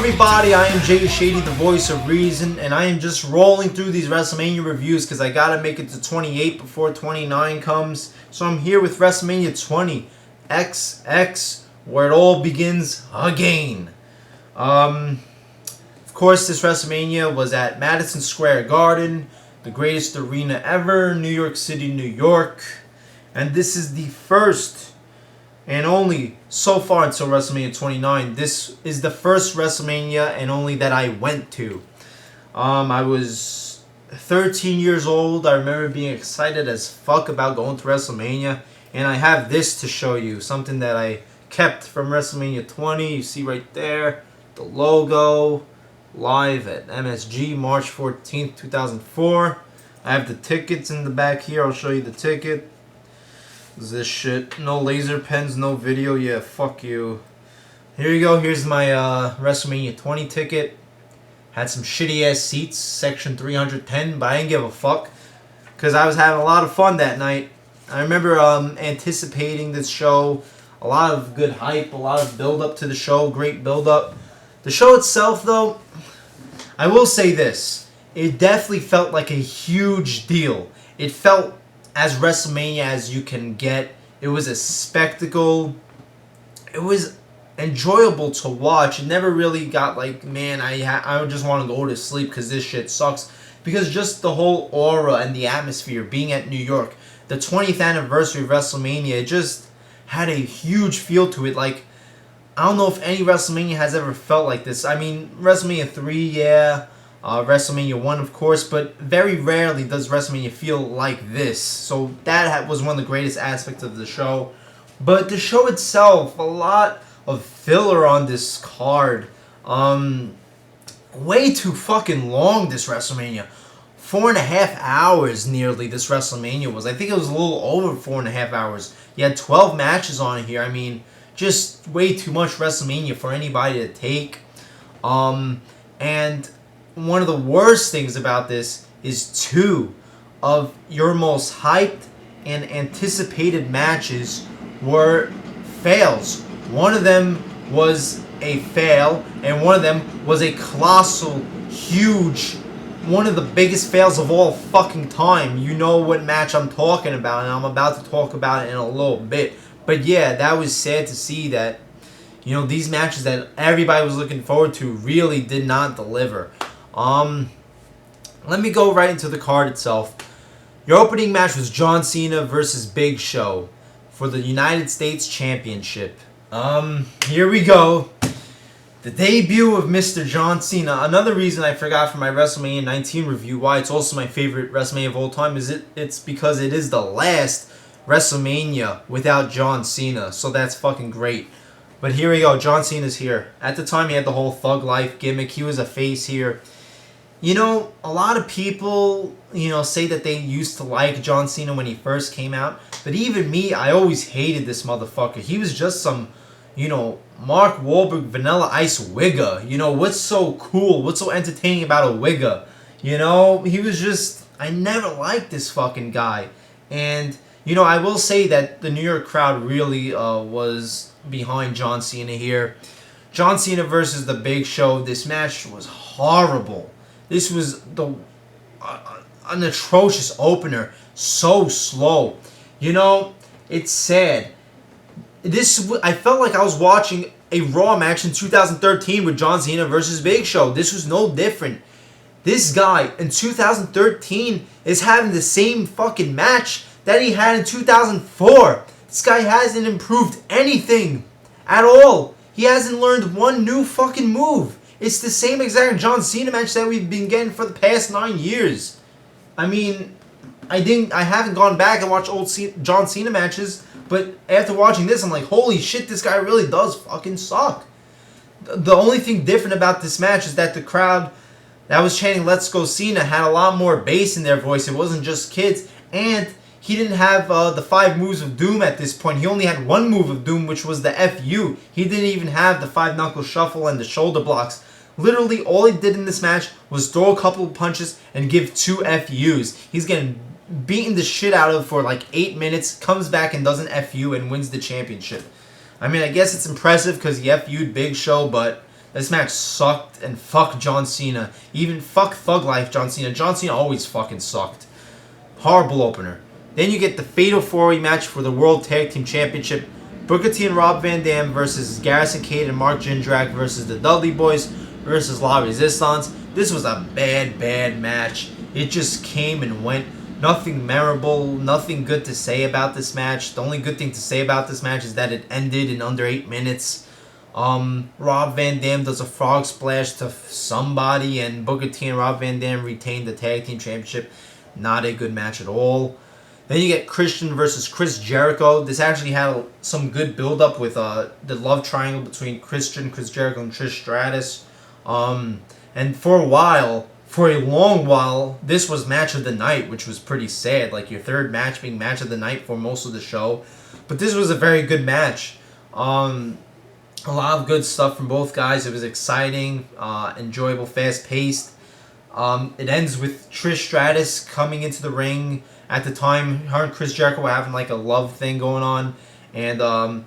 everybody, I am Jay Shady, the voice of reason, and I am just rolling through these WrestleMania reviews because I gotta make it to 28 before 29 comes. So I'm here with WrestleMania 20 XX, where it all begins again. Of course, this WrestleMania was at Madison Square Garden, the greatest arena ever, New York City, New York, and this is the first and only, so far until WrestleMania 29, this is the first WrestleMania and only that I went to. I was 13 years old. I remember being excited as fuck about going to WrestleMania. And I have this to show you. Something that I kept from WrestleMania 20. You see right there. The logo. Live at MSG, March 14th, 2004. I have the tickets in the back here. I'll show you the ticket. This shit. No laser pens, no video. Yeah, fuck you. Here you go. Here's my WrestleMania 20 ticket. Had some shitty ass seats, section 310, but I didn't give a fuck because I was having a lot of fun that night. I remember anticipating this show. A lot of good hype, a lot of build up to the show, great build up. The show itself, though, I will say this. It definitely felt like a huge deal. It felt as WrestleMania as you can get. It was a spectacle. It was enjoyable to watch. It never really got like, man, I just want to go to sleep because this shit sucks. Because just the whole aura and the atmosphere, being at New York, the 20th anniversary of WrestleMania, it just had a huge feel to it. Like, I don't know if any WrestleMania has ever felt like this. I mean, WrestleMania 3, yeah. WrestleMania 1, of course, but very rarely does WrestleMania feel like this. So that was one of the greatest aspects of the show. But the show itself, a lot of filler on this card. Way too fucking long, this WrestleMania. 4.5 hours nearly this WrestleMania was. I think it was a little over 4.5 hours. You had 12 matches on here. I mean, just way too much WrestleMania for anybody to take. And one of the worst things about this is two of your most hyped and anticipated matches were fails. One of them was a fail, and one of them was a colossal, huge, one of the biggest fails of all fucking time. You know what match I'm talking about, and I'm about to talk about it in a little bit. But yeah, that was sad to see that, you know, these matches that everybody was looking forward to really did not deliver. Let me go right into the card itself. Your opening match was John Cena versus Big Show for the United States Championship. Here we go. The debut of Mr. John Cena. Another reason I forgot from my WrestleMania 19 review why it's also my favorite WrestleMania of all time is it's because it is the last WrestleMania without John Cena. So that's fucking great. But here we go. John Cena's here. At the time, he had the whole Thug Life gimmick. He was a face here. You know, a lot of people, you know, say that they used to like John Cena when he first came out. But even me, I always hated this motherfucker. He was just some, you know, Mark Wahlberg Vanilla Ice wigger. You know, what's so cool? What's so entertaining about a wigger? You know, he was just, I never liked this fucking guy. And, you know, I will say that the New York crowd really was behind John Cena here. John Cena versus The Big Show. This match was horrible. This was an atrocious opener. So slow. You know, it's sad. I felt like I was watching a Raw match in 2013 with John Cena versus Big Show. This was no different. This guy in 2013 is having the same fucking match that he had in 2004. This guy hasn't improved anything at all. He hasn't learned one new fucking move. It's the same exact John Cena match that we've been getting for the past 9 years. I mean, I haven't gone back and watched old John Cena matches, but after watching this, I'm like, holy shit, this guy really does fucking suck. The only thing different about this match is that the crowd that was chanting "Let's Go Cena" had a lot more bass in their voice. It wasn't just kids, and he didn't have the 5 moves of doom at this point. He only had 1 move of doom, which was the FU. He didn't even have the 5-knuckle shuffle and the shoulder blocks. Literally, all he did in this match was throw a couple of punches and give 2 FUs. He's getting beaten the shit out of for like 8 minutes, comes back and does an FU and wins the championship. I mean, I guess it's impressive because he FU'd Big Show, but This match sucked, and fuck John Cena. Even fuck Thug Life John Cena. John Cena always fucking sucked. Horrible opener. Then you get the Fatal 4-Way match for the World Tag Team Championship. Booker T and Rob Van Dam versus Garrison Cade and Mark Jindrak versus the Dudley Boys versus La Resistance. This was a bad match. It just came and went. Nothing memorable, nothing good to say about this match. The only good thing to say about this match is that it ended in under 8 minutes. Rob Van Dam does a frog splash to somebody, and Booker T and Rob Van Dam retain the Tag Team Championship. Not a good match at all. Then you get Christian versus Chris Jericho. This actually had some good build-up with the love triangle between Christian, Chris Jericho, and Trish Stratus. And for a long while, this was match of the night, which was pretty sad. Like your third match being match of the night for most of the show. But this was a very good match. A lot of good stuff from both guys. It was exciting, enjoyable, fast-paced. It ends with Trish Stratus coming into the ring. At the time, her and Chris Jericho were having like a love thing going on, and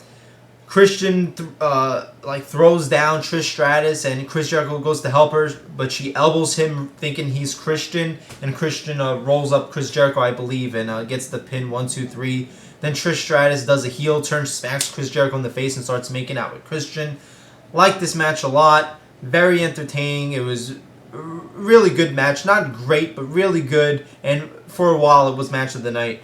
Christian throws down Trish Stratus, and Chris Jericho goes to help her, but she elbows him thinking he's Christian, and Christian rolls up Chris Jericho, I believe, and gets the pin 1, 2, 3. Then Trish Stratus does a heel turn, smacks Chris Jericho in the face, and starts making out with Christian. Liked this match a lot. Very entertaining. It was a really good match. Not great, but really good. And for a while, it was match of the night.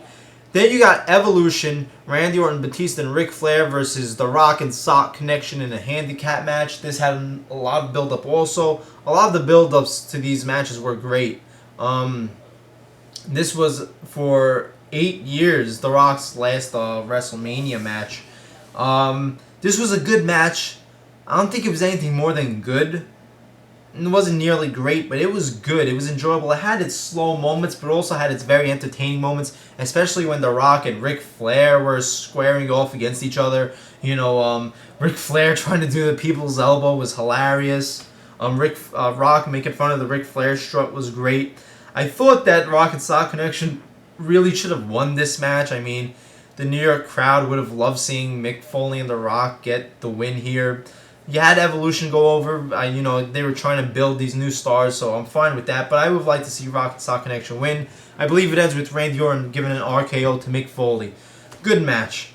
Then you got Evolution, Randy Orton, Batista, and Ric Flair versus The Rock and Sock Connection in a handicap match. This had a lot of build-up also. A lot of the build-ups to these matches were great. This was for 8 years, The Rock's last WrestleMania match. This was a good match. I don't think it was anything more than good. It wasn't nearly great, but it was good. It was enjoyable. It had its slow moments, but also had its very entertaining moments, especially when The Rock and Ric Flair were squaring off against each other. You know, Ric Flair trying to do the people's elbow was hilarious. Rock making fun of the Ric Flair strut was great. I thought that Rock and Sock Connection really should have won this match. I mean, the New York crowd would have loved seeing Mick Foley and The Rock get the win here. You had Evolution go over. They were trying to build these new stars, so I'm fine with that. But I would like to see Rock and Sock Connection win. I believe it ends with Randy Orton giving an RKO to Mick Foley. Good match.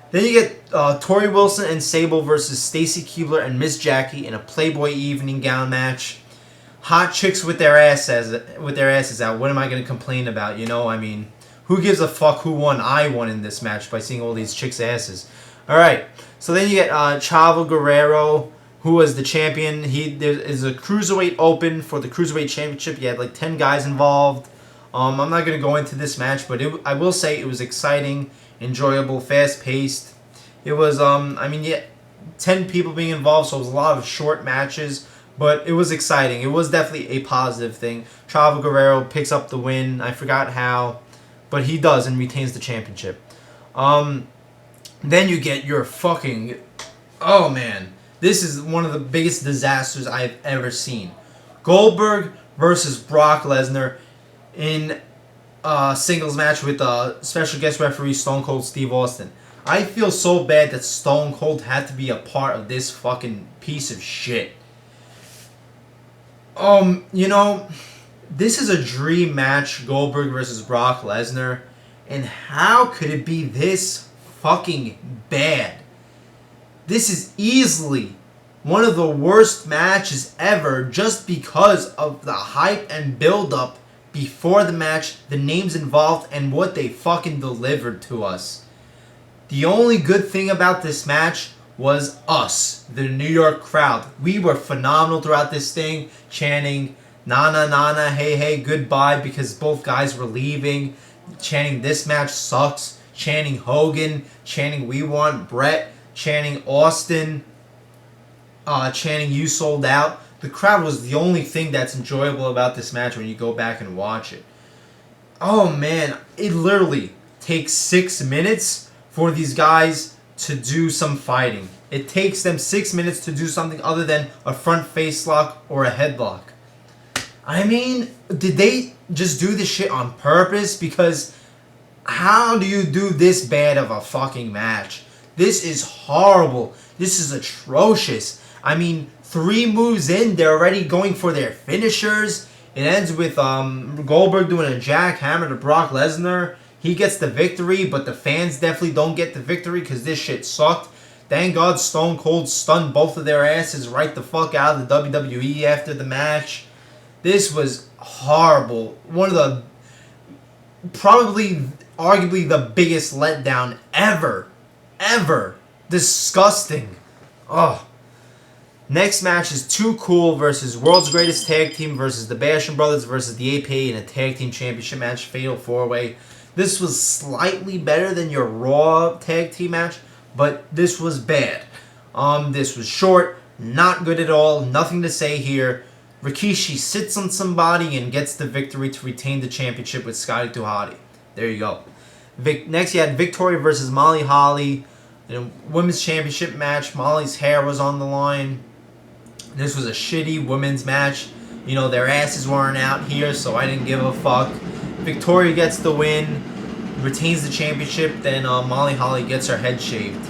Then you get Tori Wilson and Sable versus Stacy Keibler and Miss Jackie in a Playboy evening gown match. Hot chicks with their asses out. What am I going to complain about? I mean, who gives a fuck who won? I won in this match by seeing all these chicks' asses. All right. So then you get Chavo Guerrero, who was the champion. There is a cruiserweight open for the cruiserweight championship. You had like 10 guys involved. I'm not going to go into this match, but I will say it was exciting, enjoyable, fast-paced. It was, 10 people being involved, so it was a lot of short matches, but it was exciting. It was definitely a positive thing. Chavo Guerrero picks up the win. I forgot how, but he does and retains the championship. Then you get your fucking... Oh, man. This is one of the biggest disasters I've ever seen. Goldberg versus Brock Lesnar in a singles match with special guest referee Stone Cold Steve Austin. I feel so bad that Stone Cold had to be a part of this fucking piece of shit. This is a dream match, Goldberg versus Brock Lesnar. And how could it be this fucking bad? This is easily one of the worst matches ever just because of the hype and build-up before the match, the names involved, and what they fucking delivered to us. The only good thing about this match was us, the New York crowd. We were phenomenal throughout this thing, chanting, "Na na na na, hey hey, goodbye," because both guys were leaving, chanting, "This match sucks," chanting Hogan, chanting "We want Brett," chanting Austin, chanting "You sold out." The crowd was the only thing that's enjoyable about this match when you go back and watch it. Oh man, it literally takes 6 minutes for these guys to do some fighting. It takes them 6 minutes to do something other than a front face lock or a headlock. I mean, did they just do this shit on purpose? Because how do you do this bad of a fucking match? This is horrible. This is atrocious. I mean, 3 moves in, they're already going for their finishers. It ends with Goldberg doing a jackhammer to Brock Lesnar. He gets the victory, but the fans definitely don't get the victory because this shit sucked. Thank God Stone Cold stunned both of their asses right the fuck out of the WWE after the match. This was horrible. One of the, probably, arguably the biggest letdown ever. Ever. Disgusting. Ugh. Next match is Too Cool versus World's Greatest Tag Team versus the Basham Brothers versus the APA in a Tag Team Championship match, Fatal 4-Way. This was slightly better than your Raw Tag Team match, but this was bad. This was short, not good at all, nothing to say here. Rikishi sits on somebody and gets the victory to retain the championship with Scotty 2 Hotty. There you go. Next you had Victoria versus Molly Holly in a women's championship match. Molly's hair was on the line. This was a shitty women's match. You know, their asses weren't out here, so I didn't give a fuck. Victoria gets the win, retains the championship, then Molly Holly gets her head shaved.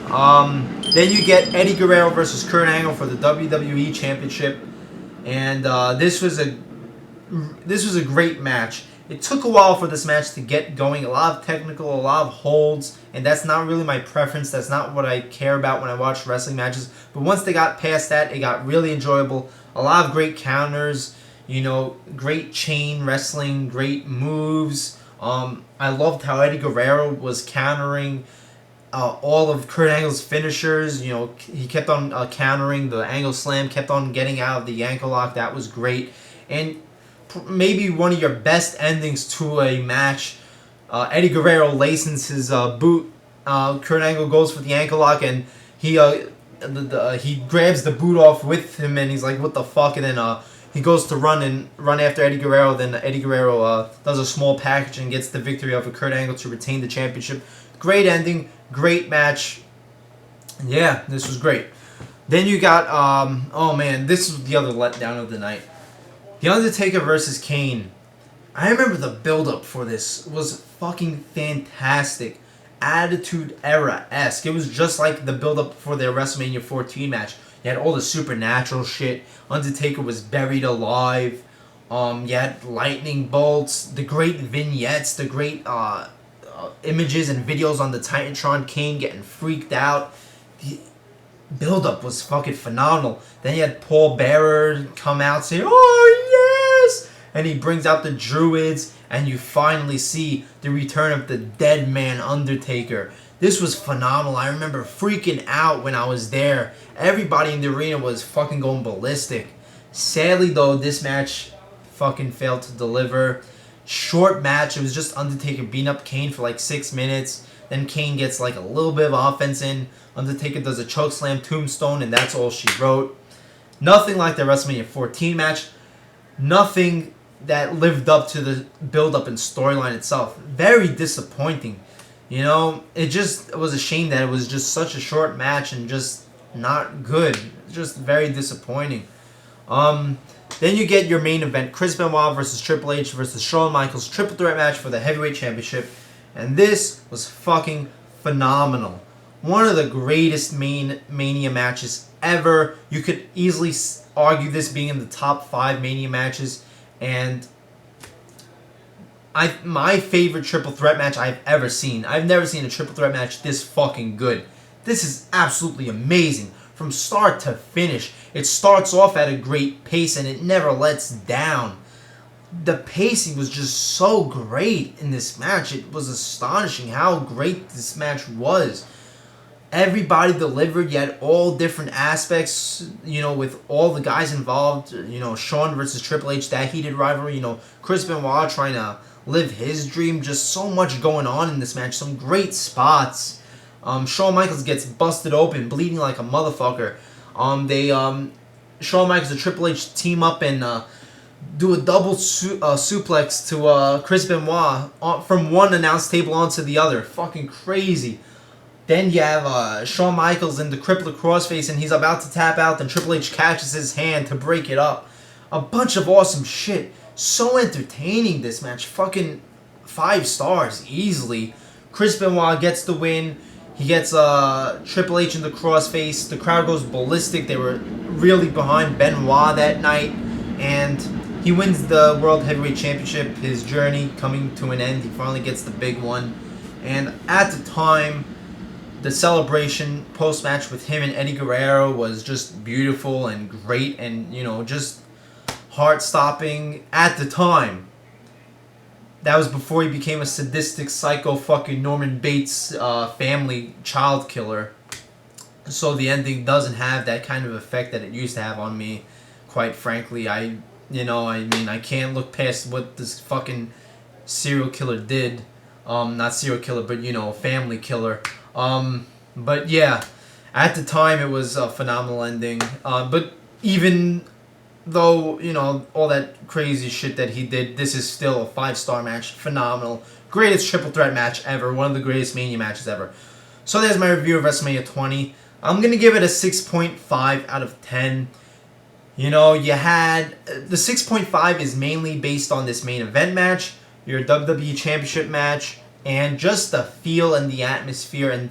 Then you get Eddie Guerrero versus Kurt Angle for the WWE Championship. And this was a great match. It took a while for this match to get going. A lot of technical, a lot of holds, and that's not really my preference. That's not what I care about when I watch wrestling matches. But once they got past that, it got really enjoyable. A lot of great counters, you know, great chain wrestling, great moves. I loved how Eddie Guerrero was countering all of Kurt Angle's finishers. You know, he kept on countering the Angle Slam, kept on getting out of the ankle lock. That was great. And maybe one of your best endings to a match. Eddie Guerrero lacens his boot. Kurt Angle goes for the ankle lock, and he grabs the boot off with him, and he's like, "What the fuck?" And then he goes to run after Eddie Guerrero. Then Eddie Guerrero does a small package and gets the victory over Kurt Angle to retain the championship. Great ending, great match. Yeah, this was great. Then you got oh man, this was the other letdown of the night. The Undertaker versus Kane. I remember the build-up for this was fucking fantastic. Attitude Era-esque. It was just like the build-up for their WrestleMania 14 match. You had all the supernatural shit. Undertaker was buried alive. You had lightning bolts. The great vignettes. The great images and videos on the Titantron. Kane getting freaked out. The build-up was fucking phenomenal. Then you had Paul Bearer come out saying, "Oh yes!" And he brings out the Druids, and you finally see the return of the dead man Undertaker. This was phenomenal. I remember freaking out when I was there. Everybody in the arena was fucking going ballistic. Sadly though, this match fucking failed to deliver. Short match. It was just Undertaker beating up Kane for like 6 minutes. Then Kane gets like a little bit of offense in. Undertaker does a chokeslam tombstone, and that's all she wrote. Nothing like the WrestleMania 14 match. Nothing that lived up to the build-up and storyline itself. Very disappointing. You know, it just was a shame that it was just such a short match and just not good. Just very disappointing. Then you get your main event, Chris Benoit versus Triple H versus Shawn Michaels, triple threat match for the heavyweight championship. And this was fucking phenomenal. One of the greatest Mania matches ever. You could easily argue this being in the top 5 Mania matches. And my favorite triple threat match I've ever seen. I've never seen a triple threat match this fucking good. This is absolutely amazing. From start to finish. It starts off at a great pace and it never lets down. The pacing was just so great in this match. It was astonishing how great this match was. Everybody delivered, yet all different aspects, you know, with all the guys involved. You know, Shawn versus Triple H, that heated rivalry. You know, Chris Benoit trying to live his dream. Just so much going on in this match. Some great spots. Shawn Michaels gets busted open, bleeding like a motherfucker. Shawn Michaels and Triple H team up and do a double suplex to Chris Benoit from one announce table onto the other. Fucking crazy. Then you have Shawn Michaels in the crippler crossface, and he's about to tap out, and Triple H catches his hand to break it up. A bunch of awesome shit. So entertaining, this match. Fucking 5 stars, easily. Chris Benoit gets the win. He gets Triple H in the crossface. The crowd goes ballistic. They were really behind Benoit that night, and he wins the World Heavyweight Championship. His journey coming to an end. He finally gets the big one. And at the time, the celebration post-match with him and Eddie Guerrero was just beautiful and great and, you know, just heart-stopping at the time. That was before he became a sadistic, psycho fucking Norman Bates family child killer. So the ending doesn't have that kind of effect that it used to have on me. Quite frankly, I can't look past what this fucking serial killer did. Not serial killer, but, you know, family killer. But yeah, at the time it was a phenomenal ending. But even though, you know, all that crazy shit that he did, this is still a 5-star match. Phenomenal. Greatest triple threat match ever. One of the greatest Mania matches ever. So there's my review of WrestleMania 20. I'm going to give it a 6.5 out of 10. You know, you had... The 6.5 is mainly based on this main event match, your WWE Championship match, and just the feel and the atmosphere and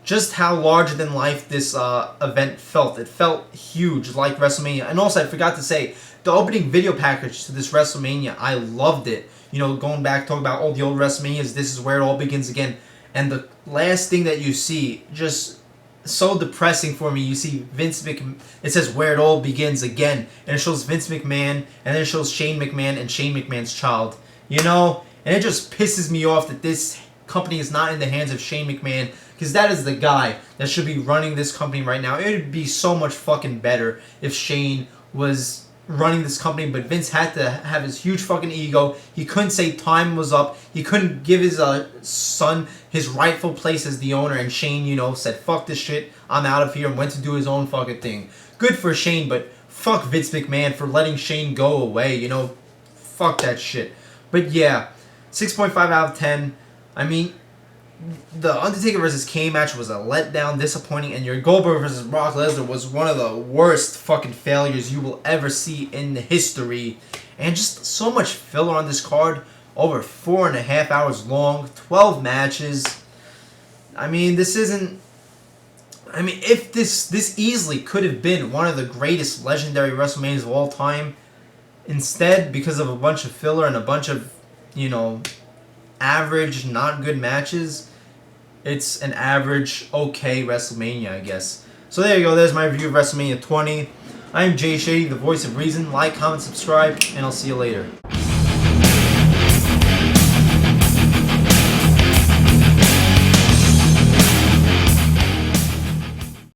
just how larger than life this event felt. It felt huge, like WrestleMania. And also, I forgot to say, the opening video package to this WrestleMania, I loved it. You know, going back, talking about all the old WrestleManias, this is where it all begins again. And the last thing that you see, just so depressing for me, you see Vince McMahon, it says where it all begins again. And it shows Vince McMahon, and then it shows Shane McMahon and Shane McMahon's child. You know, and it just pisses me off that this company is not in the hands of Shane McMahon, because that is the guy that should be running this company right now. It would be so much fucking better if Shane was running this company, but Vince had to have his huge fucking ego. He couldn't say time was up. He couldn't give his son his rightful place as the owner, and Shane, you know, said, fuck this shit, I'm out of here, and went to do his own fucking thing. Good for Shane, but fuck Vince McMahon for letting Shane go away, you know? Fuck that shit. But yeah, 6.5 out of 10. I mean, the Undertaker versus Kane match was a letdown, disappointing, and your Goldberg versus Brock Lesnar was one of the worst fucking failures you will ever see in history. And just so much filler on this card, over 4.5 hours long, 12 matches. I mean, this isn't... I mean, if this easily could have been one of the greatest legendary WrestleManias of all time, instead, because of a bunch of filler and a bunch of, you know, average, not good matches, it's an average, okay WrestleMania, I guess. So there you go. There's my review of WrestleMania 20. I'm Jay Shady, the voice of reason. Like, comment, subscribe, and I'll see you later.